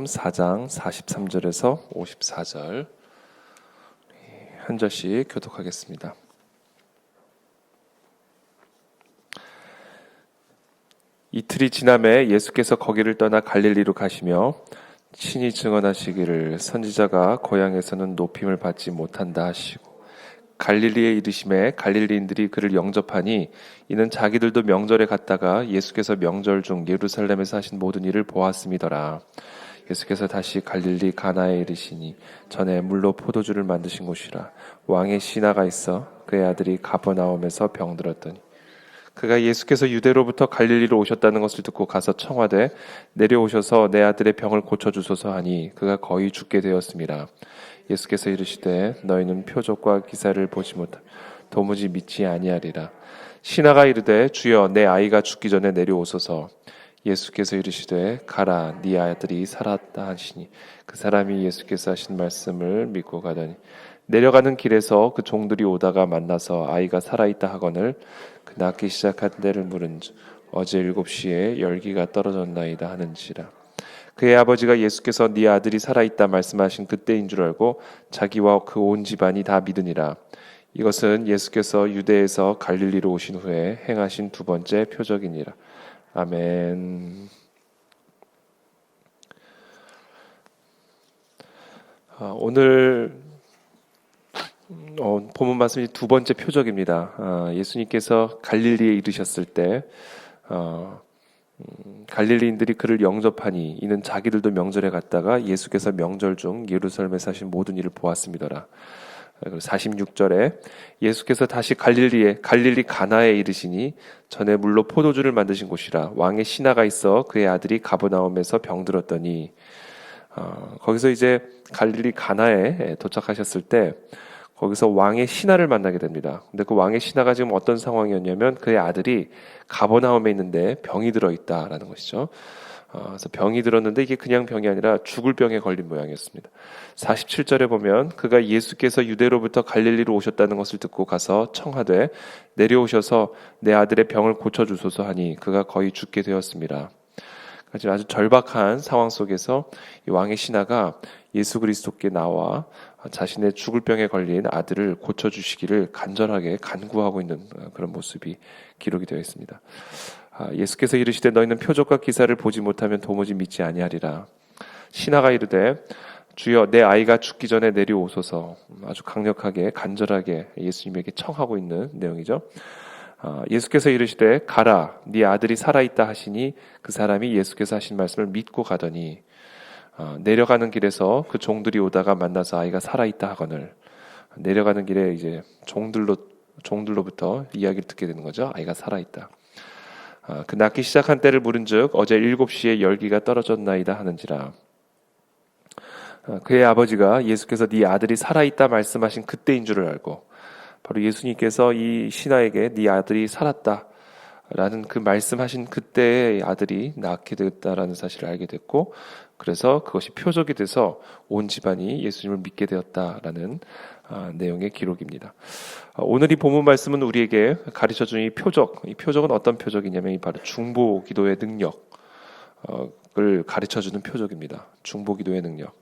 4장 43절에서 54절 한 절씩 교독하겠습니다. 이틀이 지남에 예수께서 거기를 떠나 갈릴리로 가시며 친히 증언하시기를 선지자가 고향에서는 높임을 받지 못한다 하시고 갈릴리에 이르심에 갈릴리인들이 그를 영접하니 이는 자기들도 명절에 갔다가 예수께서 명절 중 예루살렘에서 하신 모든 일을 보았음이더라. 예수께서 다시 갈릴리 가나에 이르시니 전에 물로 포도주를 만드신 곳이라. 왕의 신하가 있어 그의 아들이 가버나움에서 병들었더니 그가 예수께서 유대로부터 갈릴리로 오셨다는 것을 듣고 가서 청하되 내려오셔서 내 아들의 병을 고쳐주소서 하니 그가 거의 죽게 되었습니다. 예수께서 이르시되 너희는 표적과 기사를 보지 못하 도무지 믿지 아니하리라. 신하가 이르되 주여 내 아이가 죽기 전에 내려오소서. 예수께서 이르시되 가라 네 아들이 살았다 하시니 그 사람이 예수께서 하신 말씀을 믿고 가더니 내려가는 길에서 그 종들이 오다가 만나서 아이가 살아있다 하거늘 그 낳기 시작한 때를 물은즉 어제 7시에 열기가 떨어졌나이다 하는지라. 그의 아버지가 예수께서 네 아들이 살아있다 말씀하신 그때인 줄 알고 자기와 그 온 집안이 다 믿으니라. 이것은 예수께서 유대에서 갈릴리로 오신 후에 행하신 두 번째 표적이니라. 아멘. 오늘 본문 말씀이 두 번째 표적입니다. 예수님께서 갈릴리에 이르셨을 때 갈릴리인들이 그를 영접하니 이는 자기들도 명절에 갔다가 예수께서 명절 중 예루살렘에서 하신 모든 일을 보았음이더라. 46절에 예수께서 다시 갈릴리 가나에 이르시니 전에 물로 포도주를 만드신 곳이라. 왕의 신하가 있어 그의 아들이 가버나움에서 병들었더니 거기서 이제 갈릴리 가나에 도착하셨을 때 거기서 왕의 신하를 만나게 됩니다. 근데 그 왕의 신하가 지금 어떤 상황이었냐면 그의 아들이 가버나움에 있는데 병이 들어있다라는 것이죠. 그래서 병이 들었는데 이게 그냥 병이 아니라 죽을 병에 걸린 모양이었습니다. 47절에 보면 그가 예수께서 유대로부터 갈릴리로 오셨다는 것을 듣고 가서 청하되 내려오셔서 내 아들의 병을 고쳐주소서 하니 그가 거의 죽게 되었습니다. 아주 절박한 상황 속에서 이 왕의 신하가 예수 그리스도께 나와 자신의 죽을 병에 걸린 아들을 고쳐주시기를 간절하게 간구하고 있는 그런 모습이 기록이 되어 있습니다. 예수께서 이르시되 너희는 표적과 기사를 보지 못하면 도무지 믿지 아니하리라. 신하가 이르되 주여 내 아이가 죽기 전에 내려오소서. 아주 강력하게 간절하게 예수님에게 청하고 있는 내용이죠. 예수께서 이르시되 가라 네 아들이 살아있다 하시니 그 사람이 예수께서 하신 말씀을 믿고 가더니 내려가는 길에서 그 종들이 오다가 만나서 아이가 살아있다 하거늘. 내려가는 길에 이제 종들로부터 이야기를 듣게 되는 거죠. 아이가 살아있다. 그 낳기 시작한 때를 물은즉 어제 7시에 열기가 떨어졌나이다 하는지라. 그의 아버지가 예수께서 네 아들이 살아있다 말씀하신 그때인 줄을 알고 바로 예수님께서 이 신하에게 네 아들이 살았다라는 그 말씀하신 그때의 아들이 낳게 되었다라는 사실을 알게 됐고 그래서 그것이 표적이 돼서 온 집안이 예수님을 믿게 되었다라는 내용의 기록입니다. 오늘 이 본문 말씀은 우리에게 가르쳐주는 이 표적은 어떤 표적이냐면 바로 중보 기도의 능력을 가르쳐주는 표적입니다. 중보 기도의 능력.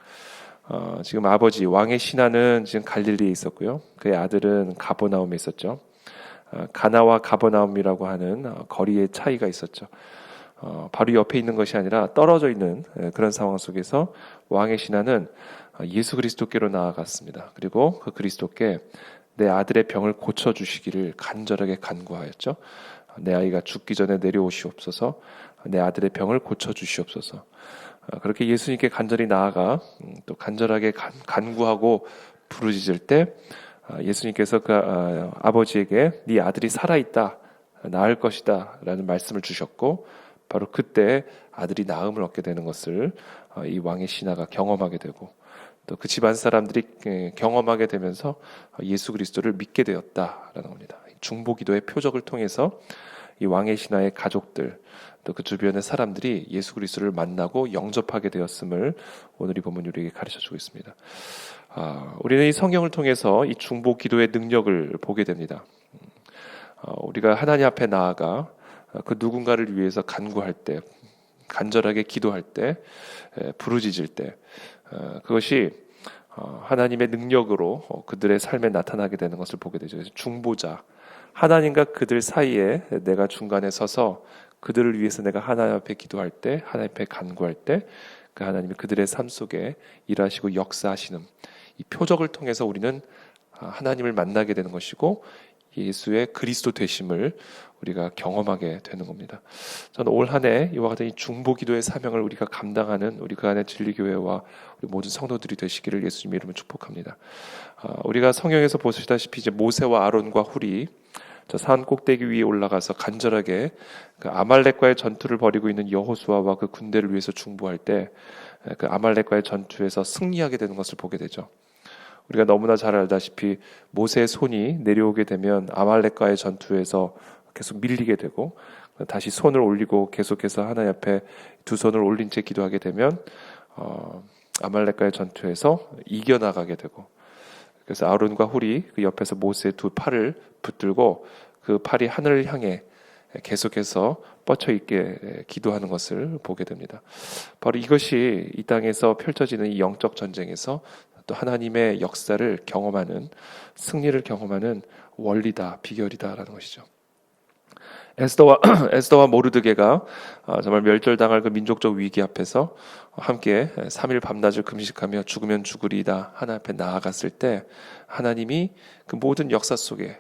지금 아버지 왕의 신하는 지금 갈릴리에 있었고요. 그의 아들은 가버나움에 있었죠. 가나와 가버나움이라고 하는 거리의 차이가 있었죠. 바로 옆에 있는 것이 아니라 떨어져 있는 그런 상황 속에서 왕의 신하는 예수 그리스도께로 나아갔습니다. 그리고 그 그리스도께 내 아들의 병을 고쳐주시기를 간절하게 간구하였죠. 내 아이가 죽기 전에 내려오시옵소서. 내 아들의 병을 고쳐주시옵소서. 그렇게 예수님께 간절히 나아가 또 간절하게 간구하고 부르짖을 때 예수님께서 그 아버지에게 네 아들이 살아있다, 나을 것이다 라는 말씀을 주셨고 바로 그때 아들이 나음을 얻게 되는 것을 이 왕의 신하가 경험하게 되고 또 그 집안 사람들이 경험하게 되면서 예수 그리스도를 믿게 되었다라는 겁니다. 중보기도의 표적을 통해서 이 왕의 신하의 가족들 또 그 주변의 사람들이 예수 그리스도를 만나고 영접하게 되었음을 오늘 이 본문이 우리에게 가르쳐주고 있습니다. 우리는 이 성경을 통해서 이 중보기도의 능력을 보게 됩니다. 우리가 하나님 앞에 나아가 그 누군가를 위해서 간구할 때 간절하게 기도할 때, 부르짖을 때, 그것이 하나님의 능력으로 그들의 삶에 나타나게 되는 것을 보게 되죠. 그래서 중보자, 하나님과 그들 사이에 내가 중간에 서서 그들을 위해서 내가 하나님 앞에 기도할 때, 하나님 앞에 간구할 때, 그 하나님이 그들의 삶 속에 일하시고 역사하시는 이 표적을 통해서 우리는 하나님을 만나게 되는 것이고 예수의 그리스도 되심을 우리가 경험하게 되는 겁니다. 저는 올 한 해 이와 같은 이 중보기도의 사명을 우리가 감당하는 우리 그 안에 진리교회와 우리 모든 성도들이 되시기를 예수님 이름으로 축복합니다. 우리가 성경에서 보시다시피 이제 모세와 아론과 훌이 저 산 꼭대기 위에 올라가서 간절하게 그 아말렉과의 전투를 벌이고 있는 여호수아와 그 군대를 위해서 중보할 때 그 아말렉과의 전투에서 승리하게 되는 것을 보게 되죠. 우리가 너무나 잘 알다시피 모세의 손이 내려오게 되면 아말렉과의 전투에서 계속 밀리게 되고 다시 손을 올리고 계속해서 하나님 앞에 두 손을 올린 채 기도하게 되면 아말렉과의 전투에서 이겨나가게 되고 그래서 아론과 훌이 그 옆에서 모세의 두 팔을 붙들고 그 팔이 하늘을 향해 계속해서 뻗쳐 있게 기도하는 것을 보게 됩니다. 바로 이것이 이 땅에서 펼쳐지는 이 영적 전쟁에서 또 하나님의 역사를 경험하는 승리를 경험하는 원리다, 비결이다라는 것이죠. 에스더와 모르드게가 정말 멸절당할 그 민족적 위기 앞에서 함께 3일 밤낮을 금식하며 죽으면 죽으리이다 하나님 앞에 나아갔을 때 하나님이 그 모든 역사 속에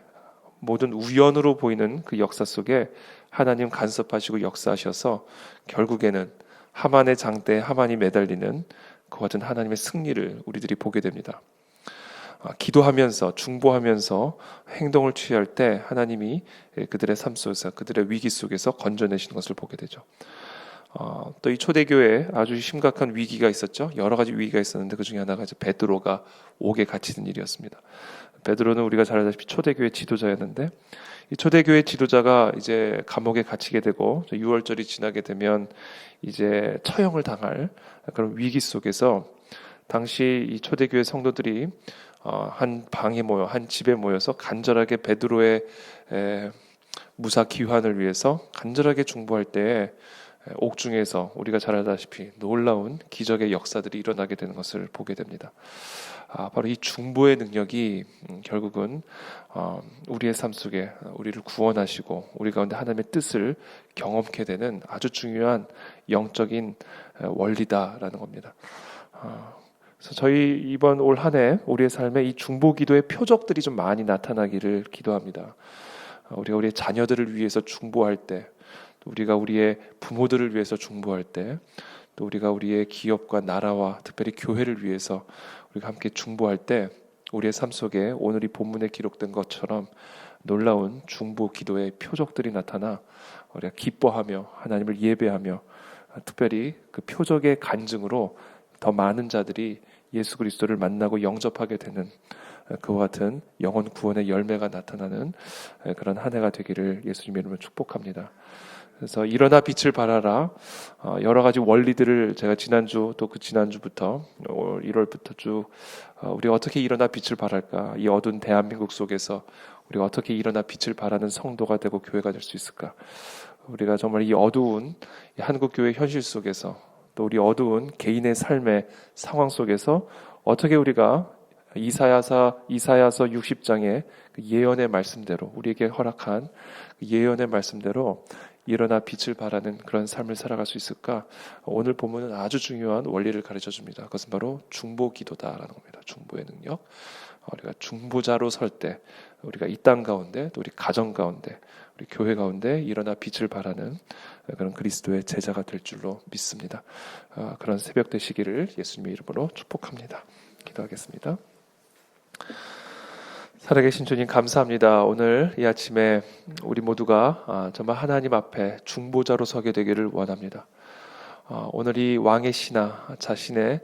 모든 우연으로 보이는 그 역사 속에 하나님 간섭하시고 역사하셔서 결국에는 하만의 장대에 하만이 매달리는 그 같은 하나님의 승리를 우리들이 보게 됩니다. 기도하면서 중보하면서 행동을 취할 때 하나님이 그들의 삶 속에서 그들의 위기 속에서 건져내시는 것을 보게 되죠. 또 이 초대교회에 아주 심각한 위기가 있었죠. 여러 가지 위기가 있었는데 그 중에 하나가 이제 베드로가 옥에 갇히는 일이었습니다. 베드로는 우리가 잘 알다시피 초대교회 지도자였는데 이 초대교회 지도자가 이제 감옥에 갇히게 되고 6월절이 지나게 되면 이제 처형을 당할 그런 위기 속에서 당시 이 초대교회 성도들이 한 방에 모여 한 집에 모여서 간절하게 베드로의 무사 귀환을 위해서 간절하게 중보할 때에 옥중에서 우리가 잘 알다시피 놀라운 기적의 역사들이 일어나게 되는 것을 보게 됩니다. 바로 이 중보의 능력이 결국은 우리의 삶 속에 우리를 구원하시고 우리 가운데 하나님의 뜻을 경험케 되는 아주 중요한 영적인 원리다라는 겁니다. 그래서 저희 이번 올 한 해 우리의 삶에 이 중보기도의 표적들이 좀 많이 나타나기를 기도합니다. 우리가 우리의 자녀들을 위해서 중보할 때, 또 우리가 우리의 부모들을 위해서 중보할 때, 또 우리가 우리의 기업과 나라와 특별히 교회를 위해서 우리가 함께 중보할 때 우리의 삶 속에 오늘 이 본문에 기록된 것처럼 놀라운 중보 기도의 표적들이 나타나 우리가 기뻐하며 하나님을 예배하며 특별히 그 표적의 간증으로 더 많은 자들이 예수 그리스도를 만나고 영접하게 되는 그와 같은 영혼 구원의 열매가 나타나는 그런 한 해가 되기를 예수님의 이름으로 축복합니다. 그래서 일어나 빛을 발하라 여러 가지 원리들을 제가 지난주 또 그 지난주부터 1월부터 쭉 우리가 어떻게 일어나 빛을 발할까, 이 어두운 대한민국 속에서 우리가 어떻게 일어나 빛을 발하는 성도가 되고 교회가 될 수 있을까, 우리가 정말 이 어두운 이 한국교회 현실 속에서 또 우리 어두운 개인의 삶의 상황 속에서 어떻게 우리가 이사야서 60장의 그 예언의 말씀대로 우리에게 허락한 그 예언의 말씀대로 일어나 빛을 발하는 그런 삶을 살아갈 수 있을까? 오늘 본문은 아주 중요한 원리를 가르쳐 줍니다. 그것은 바로 중보 기도다라는 겁니다. 중보의 능력. 우리가 중보자로 설 때 우리가 이 땅 가운데 또 우리 가정 가운데 우리 교회 가운데 일어나 빛을 발하는 그런 그리스도의 제자가 될 줄로 믿습니다. 그런 새벽 되시기를 예수님의 이름으로 축복합니다. 기도하겠습니다. 살아계신 주님 감사합니다. 오늘 이 아침에 우리 모두가 정말 하나님 앞에 중보자로 서게 되기를 원합니다. 오늘 이 왕의 신하 자신의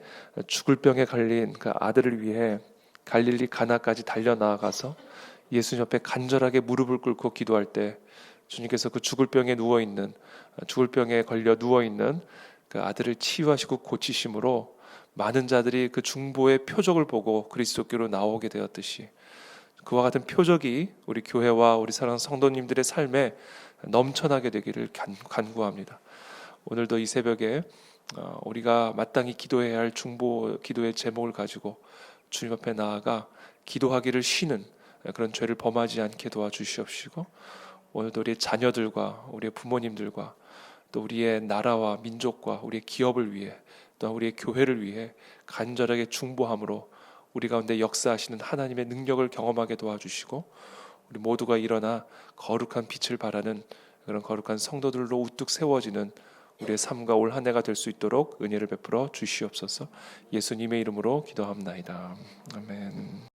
죽을 병에 걸린 그 아들을 위해 갈릴리 가나까지 달려나가서 예수님 옆에 간절하게 무릎을 꿇고 기도할 때 주님께서 그 죽을 병에 걸려 누워있는 그 아들을 치유하시고 고치심으로 많은 자들이 그 중보의 표적을 보고 그리스도께로 나오게 되었듯이 그와 같은 표적이 우리 교회와 우리 사랑하는 성도님들의 삶에 넘쳐나게 되기를 간구합니다. 오늘도 이 새벽에 우리가 마땅히 기도해야 할 중보 기도의 제목을 가지고 주님 앞에 나아가 기도하기를 쉬는 그런 죄를 범하지 않게 도와주시옵시고, 오늘도 우리 자녀들과 우리의 부모님들과 또 우리의 나라와 민족과 우리의 기업을 위해 또 우리의 교회를 위해 간절하게 중보함으로 우리 가운데 역사하시는 하나님의 능력을 경험하게 도와주시고, 우리 모두가 일어나 거룩한 빛을 발하는 그런 거룩한 성도들로 우뚝 세워지는 우리의 삶과 올 한 해가 될 수 있도록 은혜를 베풀어 주시옵소서. 예수님의 이름으로 기도합나이다. 아멘.